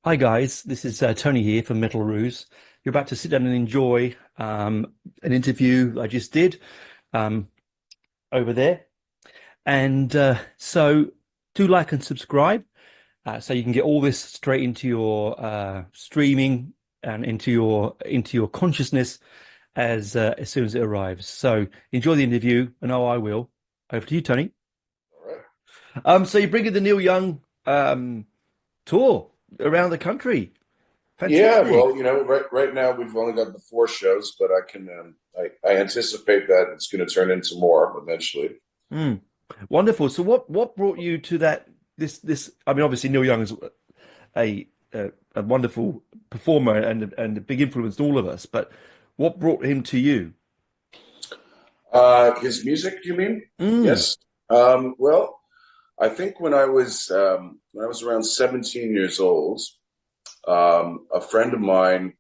Hi guys, this is Tony here from Metal Roos. You're about to sit down and enjoy an interview I just did um, over there. And so do like and subscribe so you can get all this straight into your streaming and into your consciousness as soon as it arrives. So enjoy the interview, and I will. Over to you, Tony. All right. So you're bringing the Neil Young tour around the country. Yeah, Fantastic. well, right now we've only got the four shows, but I anticipate that it's going to turn into more eventually. Mm. Wonderful. So what brought you to that this I mean obviously Neil Young is a wonderful performer and a big influence on all of us, but what brought him to you? His music, you mean? Mm. Yes. Well, I think when I was around 17 years old, a friend of mine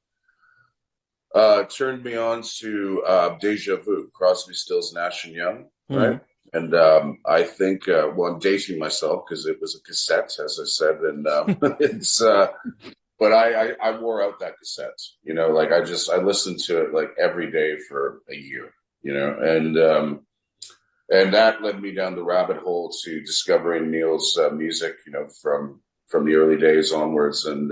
turned me on to Deja Vu, Crosby, Stills, Nash and Young, right? Mm. And I think, well, I'm dating myself because it was a cassette, as I said, and it's. But I wore out that cassette, like I listened to it like every day for a year, and that led me down the rabbit hole to discovering Neil's music, from the early days onwards, and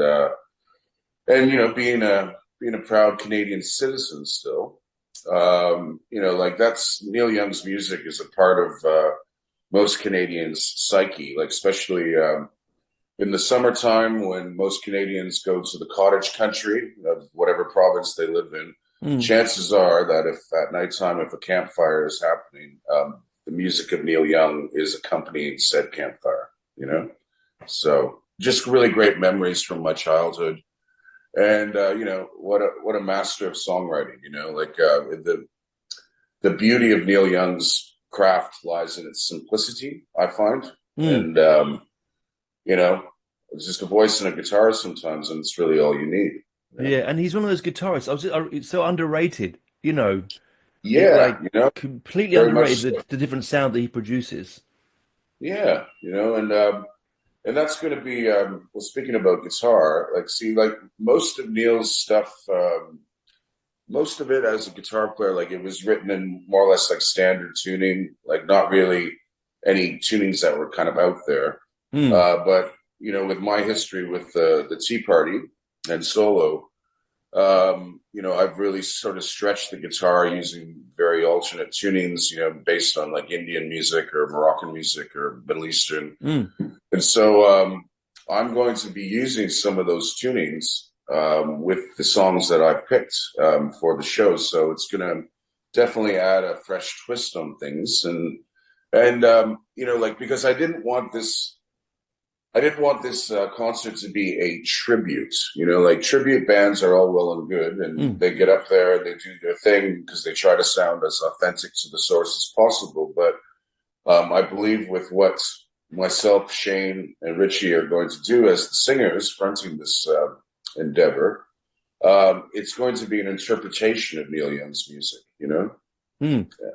being a proud Canadian citizen still, like that's Neil Young's music is a part of most Canadians' psyche, like especially in the summertime when most Canadians go to the cottage country of whatever province they live in. Mm. Chances are that if at nighttime, if a campfire is happening, the music of Neil Young is accompanying said campfire. So just really great memories from my childhood, and what a master of songwriting. Like the beauty of Neil Young's craft lies in its simplicity, I find, Mm. and you know, it's just a voice and a guitar sometimes, and it's really all you need. Yeah, and he's one of those guitarists. It's so underrated, it Yeah, like completely very much underrated so. the different sound that he produces. Yeah, and that's going to be well. Speaking about guitar, like, see, like most of Neil's stuff, most of it as a guitar player, like it was written in more or less like standard tuning, like not really any tunings that were kind of out there. Mm. But with my history with the Tea Party and solo, I've really sort of stretched the guitar using very alternate tunings, based on like Indian music or Moroccan music or Middle Eastern. Mm. And so I'm going to be using some of those tunings with the songs that I've picked for the show. So it's going to definitely add a fresh twist on things. And like, because I didn't want this concert to be a tribute. Like tribute bands are all well and good, and Mm. they get up there and they do their thing because they try to sound as authentic to the source as possible. But I believe with what myself, Shane, and Richie are going to do as the singers fronting this endeavor, it's going to be an interpretation of Neil Young's music. Mm. Yeah.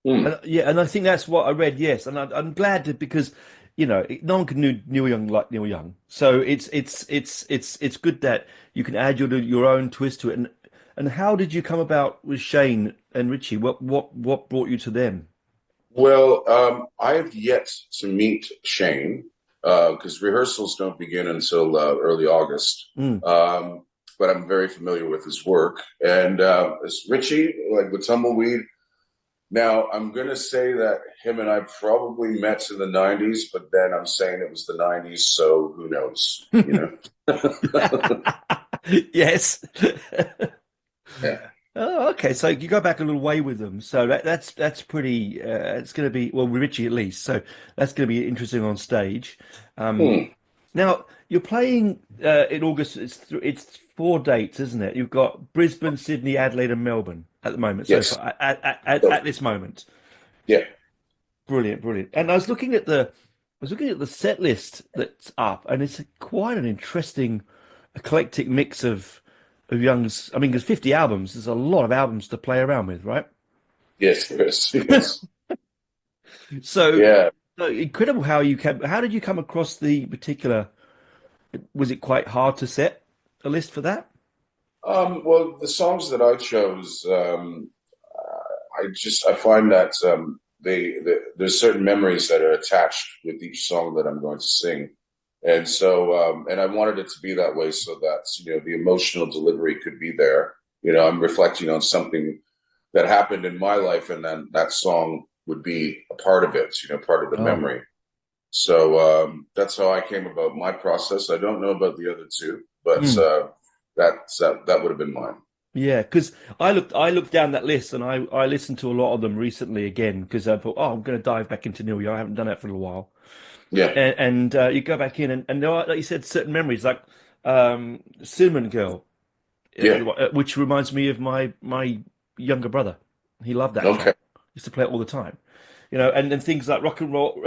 Mm. Yeah, and I think that's what I read. Yes, and I'm glad that because no one can do Neil Young like Neil Young, so it's good that you can add your own twist to it. And how did you come about with Shane and Richie? What brought you to them? Well, I have yet to meet Shane because rehearsals don't begin until early August. Mm. But I'm very familiar with his work. And as Richie, like with Tumbleweed, now I'm going to say that him and I probably met in the 90s, but then I'm saying it was the 90s, so who knows? Yes. Yeah. Oh, okay. So you go back a little way with them. So that's pretty. It's going to be well with Richie at least. So that's going to be interesting on stage. Um, Hmm. Now you're playing in August. It's four dates, isn't it? You've got Brisbane, Sydney, Adelaide, and Melbourne at the moment. So Yes. far, at So, this moment, yeah. brilliant, brilliant. And I was looking at the set list that's up, and it's quite an interesting, eclectic mix of Young's. I mean, there's 50 albums. There's a lot of albums to play around with, right? Yes, there is. Yes. So, Yeah. incredible how you came. How did you come across the particular? Was it quite hard to set a list for that? Well, the songs that I chose, I find that there's certain memories that are attached with each song that I'm going to sing, and so and I wanted it to be that way so that the emotional delivery could be there. I'm reflecting on something that happened in my life, and then that song would be a part of it, part of the Oh. memory. So that's how I came about my process. I don't know about the other two, but Mm. that would have been mine. Yeah, because I looked down that list and I listened to a lot of them recently again because I thought, oh, I'm going to dive back into Neil Young. I haven't done that for a little while. Yeah, And you go back in and there are, like you said, certain memories like Cinnamon Girl, yeah, which reminds me of my younger brother. He loved that okay, track. Used to play it all the time. And then things like rock and roll,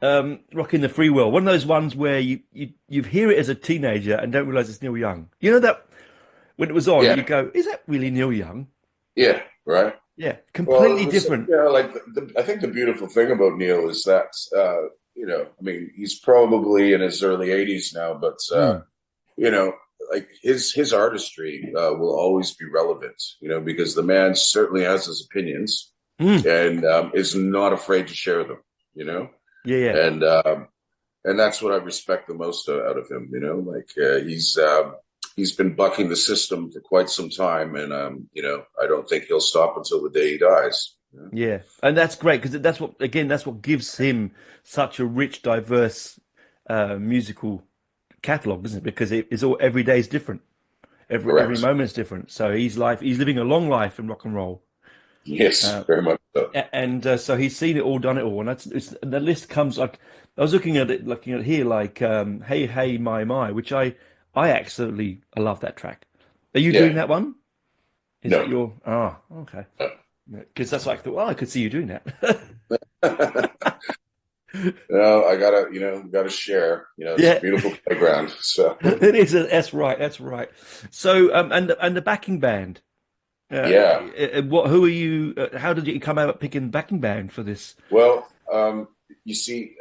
rocking the free will. One of those ones where you hear it as a teenager and don't realize it's Neil Young. You know that when it was on, you yeah, go, "Is that really Neil Young?" yeah, right. Yeah, Well, completely it's, different. like I think the beautiful thing about Neil is that I mean, he's probably in his early 80s now, but Mm, you know, like his artistry will always be relevant, because the man certainly has his opinions mm. and is not afraid to share them, you know, Yeah, yeah, and and that's what I respect the most out of him. Like he's been bucking the system for quite some time, and I don't think he'll stop until the day he dies. yeah. And that's great because that's what gives him such a rich, diverse musical catalog, isn't it? Because it's all every day is different. Every Correct. moment's different. So he's living a long life in rock and roll. Yes, Uh, very much so. and so he's seen it all, done it all, and the list comes like I was looking at here, like "Hey Hey My," which I absolutely I love that track. Are you doing Yeah. that one? Is that No. your okay? No. Because that's like well, I could see you doing that. No, I gotta, gotta share. It's a Yeah, beautiful playground. So it is. That's right. That's right. So and the backing band. yeah. What? Who are you? How did you come out picking backing band for this? Well, you see,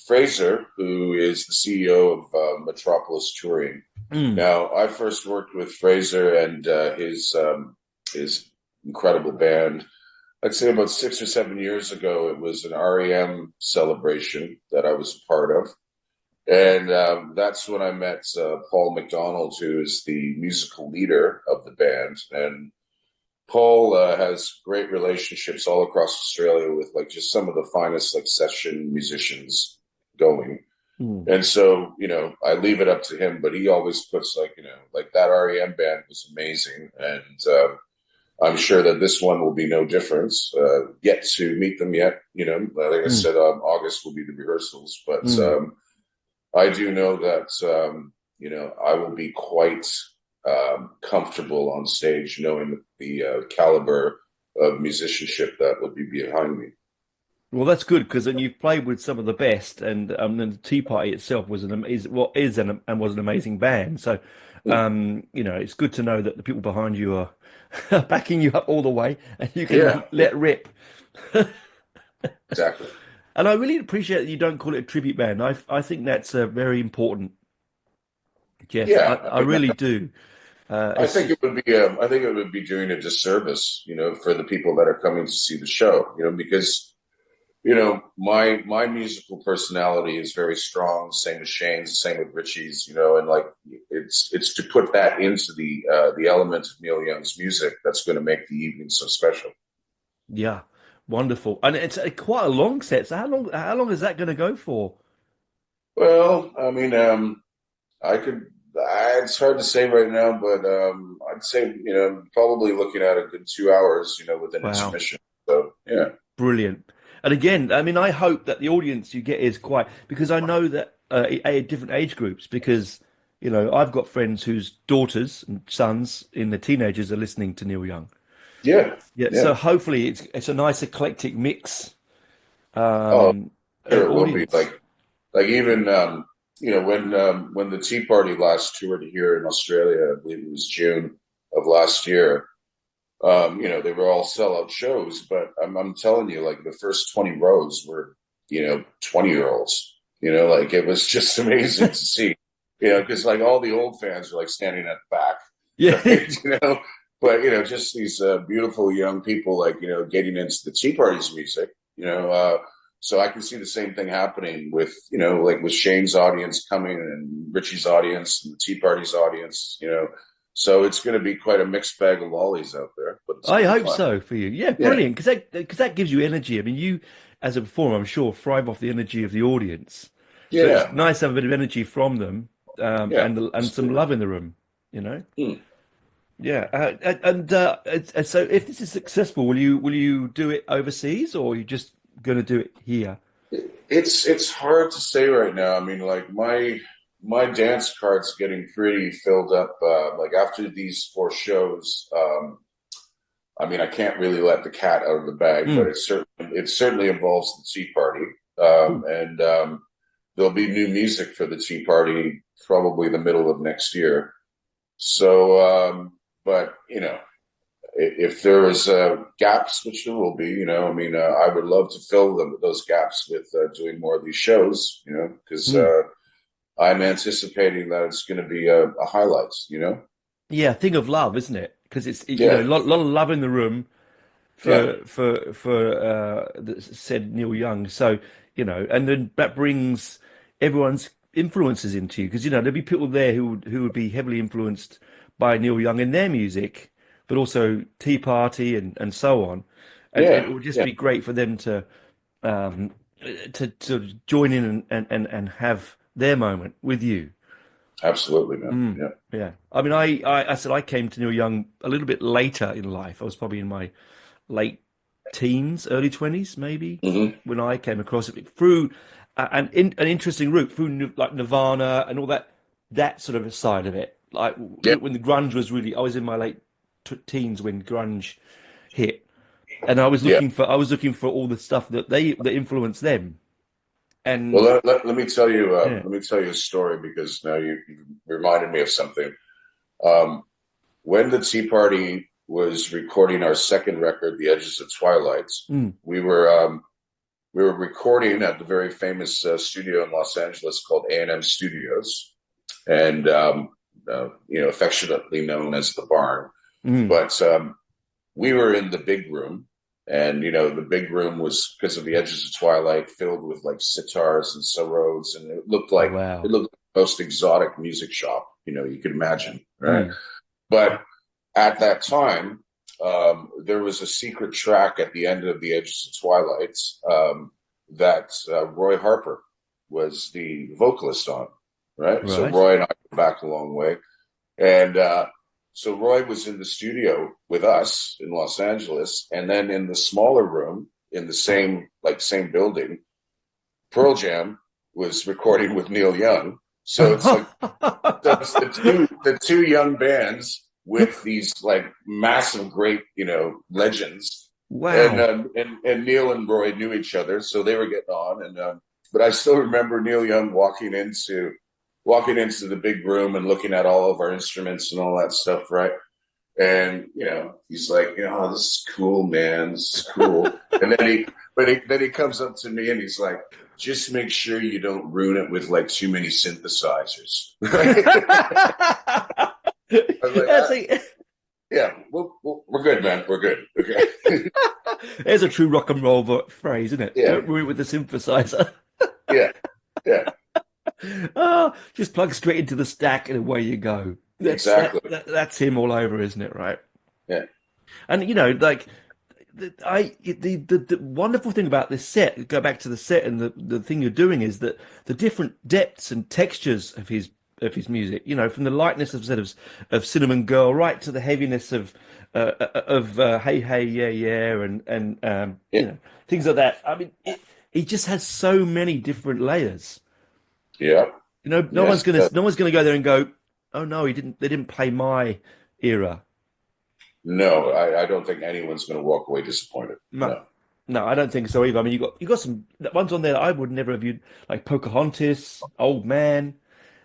Fraser, who is the CEO of Metropolis Touring. Mm, Now, I first worked with Fraser and his incredible band. I'd say about 6 or 7 years ago. It was an REM celebration that I was a part of. And that's when I met Paul McDonald, who is the musical leader of the band. And Paul has great relationships all across Australia with like just some of the finest like session musicians going. mm. And so, I leave it up to him, but he always puts like, like that REM band was amazing. And I'm sure that this one will be no different. Yet to meet them yet, like I Mm, said, August will be the rehearsals, but mm. I do know that I will be quite comfortable on stage, knowing the caliber of musicianship that will be behind me. Well, that's good because then you've played with some of the best, and the Tea Party itself was and was an amazing band. So, Hmm. it's good to know that the people behind you are backing you up all the way, and you Yeah, can yeah, let rip. exactly. And I really appreciate that you don't call it a tribute band. I think that's very important, Jeff. I, Yeah, I I mean, really do. I It's think it would be, I think it would be doing a disservice, for the people that are coming to see the show, because my musical personality is very strong. Same with Shane's, same with Richie's. And like it's to put that into the element of Neil Young's music that's going to make the evening so special. yeah, wonderful, and it's quite a long set. So how long is that going to go for? Well, I mean, I could. It's hard to say right now, but I'd say probably looking at a good 2 hours, with an Wow. intermission. So yeah, Brilliant. And again, I mean, I hope that the audience you get is quite because I know that different age groups because I've got friends whose daughters and sons in the teenagers are listening to Neil Young. yeah, Yeah, so yeah. hopefully it's a nice eclectic mix Oh, sure, of it will be audience. like even when the Tea Party last toured here in Australia, I believe it was June of last year. They were all sellout shows, but I'm telling you, like the first 20 rows were 20-year-olds. Like it was just amazing to see. because like all the old fans are like standing at the back, Yeah. right? But just these beautiful young people, like getting into the Tea Party's music, so I can see the same thing happening with like with Shane's audience coming and Richie's audience and the Tea Party's audience, so it's going to be quite a mixed bag of lollies out there, but it's I going to be hope fun. so for you. Yeah, Yeah, brilliant. Because that gives you energy. I mean, you as a performer, I'm sure, thrive off the energy of the audience. So it's yeah, nice to have a bit of energy from them, yeah, and some absolutely. love in the room. You know. Hmm. Yeah. So if this is successful, will you do it overseas or are you just going to do it here? It's hard to say right now. I mean, like my dance card's getting pretty filled up. Like after these four shows, I mean, I can't really let the cat out of the bag, but Mm, it certainly involves the Tea Party, cool. and there'll be new music for the Tea Party probably the middle of next year. So, but if there is gaps, which there will be, I mean, I would love to fill those gaps with doing more of these shows, because Mm. I'm anticipating that it's going to be a highlight. Yeah, thing of love, isn't it? Because a Yeah, lot of love in the room yeah, for said Neil Young. So, and then that brings everyone's influences into you because there'd be people there who would be heavily influenced by Neil Young in their music, but also Tea Party and so on. And yeah, it would just yeah, be great for them um to join in and have their moment with you. absolutely, man. Mm, Yeah. yeah. I mean, I said I came to Neil Young a little bit later in life. I was probably in my late teens, early 20s, maybe, Hmm. when I came across it through an interesting route through like Nirvana and all that sort of a side of it. Like Yeah, when the grunge was really, I was in my late t teens when grunge hit, and yeah. I was looking for all the stuff that influenced them. Well, And let me tell you, yeah, a story because now you reminded me of something. Um, when the Tea Party was recording our second record, "The Edges of Twilight," mm, we were um, we were recording at the very famous studio in Los Angeles called A&M Studios, and affectionately known as the Barn. mm, But we were in the big room, and the big room was because of the Edges of Twilight, filled with like sitars and sorrows, and it looked oh like wow, the most exotic music shop you could imagine, right? mm. But at that time, there was a secret track at the end of the Edges of Twilight that Roy Harper was the vocalist on, right? So Right. Roy and I go back a long way, and so Roy was in the studio with us in Los Angeles, and then in the smaller room in the same building, Pearl Jam was recording with Neil Young. So it's the two young bands with these like massive great legends, and Wow. Neil and Roy knew each other, so they were getting on, and but I still remember Neil Young walking into the big room and looking at all of our instruments and all that stuff, right? And he's like, oh, this is cool, man. This is cool. And then he comes up to me and he's like, just make sure you don't ruin it with like too many synthesizers. Right? I was like, Yeah, see, yeah, we're good, man. We're good. Okay. there's a true rock and roll phrase, isn't it? Yeah, Don't ruin it with the synthesizer. yeah, yeah, Just plug straight into the stack and away you go. exactly. That's him all over, isn't it? Right. Yeah, And like the wonderful thing about this set, go back to the set and the thing you're doing is that the different depths and textures of his music, from the lightness of Cinnamon Girl right to the heaviness of Hey Hey Yeah Yeah and yeah, things like that. I mean, he just has so many different layers. yeah. No one's Yes. gonna no one's gonna go there and go, oh no, they didn't play my era. No, I don't think anyone's going to walk away disappointed. No, No. no, I don't think so either. I mean, you got some ones on there that I would never have viewed, like Pocahontas, Old Man.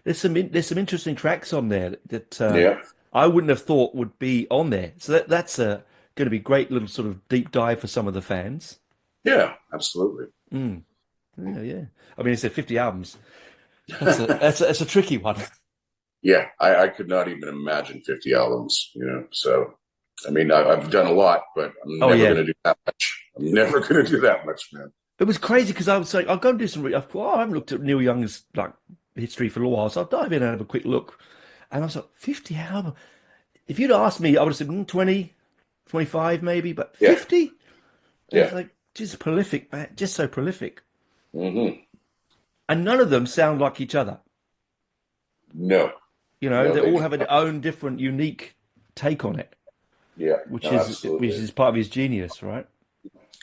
There's some interesting tracks on there that Yeah. I wouldn't have thought would be on there. So that's going to be a great little sort of deep dive for some of the fans. Yeah. Absolutely. Mm. Yeah, yeah. I mean, it's said 50 albums. That's a tricky one. Yeah, I could not even imagine 50 albums, So, I mean, I've done a lot, but I'm Oh never going yeah. to do that much. I'm never going to do that much, man. It was crazy because I was like, I'll go and do some. I thought, oh, I haven't looked at Neil Young's like history for a while, so I'll dive in and have a quick look. And I was like, 50 albums. If you'd asked me, I would have said 20, 25 maybe, but Yeah, 50? It's yeah. like just prolific, man, just so prolific. Hmm. And none of them sound like each other. No, You know, no, they they all do have not. their own different, unique take on it, Yeah, which no, which absolutely. is part of his genius, right?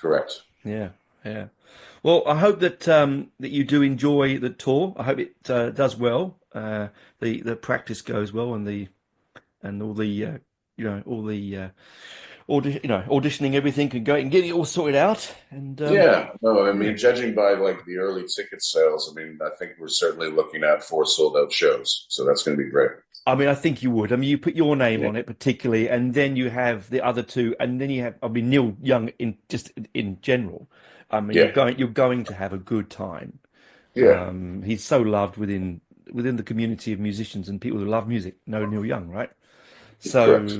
Correct. Yeah, yeah. Well, I hope that that you do enjoy the tour. I hope it does well. The practice goes well, and the and all the all the auditioning everything can go and get it all sorted out. And Yeah, no, I yeah, mean, judging by like the early ticket sales, I mean, I think we're certainly looking at 4 sold out shows. So that's going to be great. I mean, I think you would. I mean, you put your name Yeah, on it particularly, and then you have the other two, and then you have, I mean, Neil Young in just in general. I mean, yeah, you're going to have a good time. yeah, He's so loved within the community of musicians and people who love music know Neil Young, right? correct.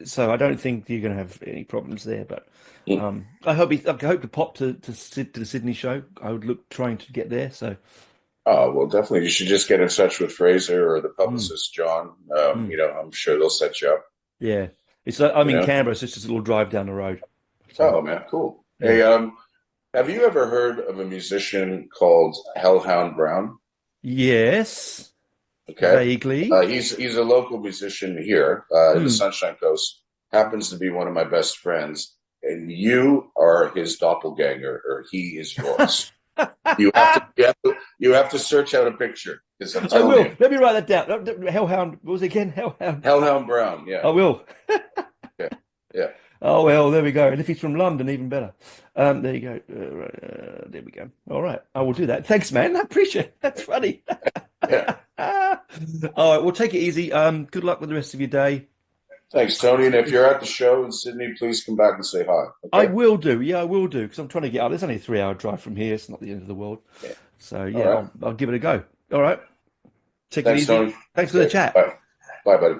So I don't think you're going to have any problems there. But Mm. I hope to pop to the Sydney show. I would look trying to get there. So Oh, well, definitely. You should just get in touch with Fraser or the mm, publicist, John. mm, I'm sure they'll set you up, yeah, it's I'm you in know? Canberra, so it's just a little drive down the road. So Oh, man, cool. yeah, Hey, have you ever heard of a musician called Hellhound Brown? yes, Okay. vaguely. He's a local musician here in the Hmm. Sunshine Coast. Happens to be one of my best friends, and you are his doppelganger, or he is yours. You have to search out a picture because I'm I telling will. you, Let me write that down. Hellhound. What was it again? Hellhound. Hellhound Brown. Yeah, I will. yeah, yeah, Oh well, there we go. And if he's from London, even better. There you go. There we go. All right, I will do that. Thanks, man. I appreciate it. That's funny. yeah. All right, well, take it easy. Good luck with the rest of your day. Thanks, Tony. And if you're at the show in Sydney, please come back and say hi. I Okay. will do. Yeah, I will do because I'm trying to get up. It's only a 3 hour drive from here. It's not the end of the world. Yeah. So All yeah, right. I'll give it a go. All right. Take it Thanks, easy. Tony. Thanks for the Okay. chat. Bye. Bye, buddy.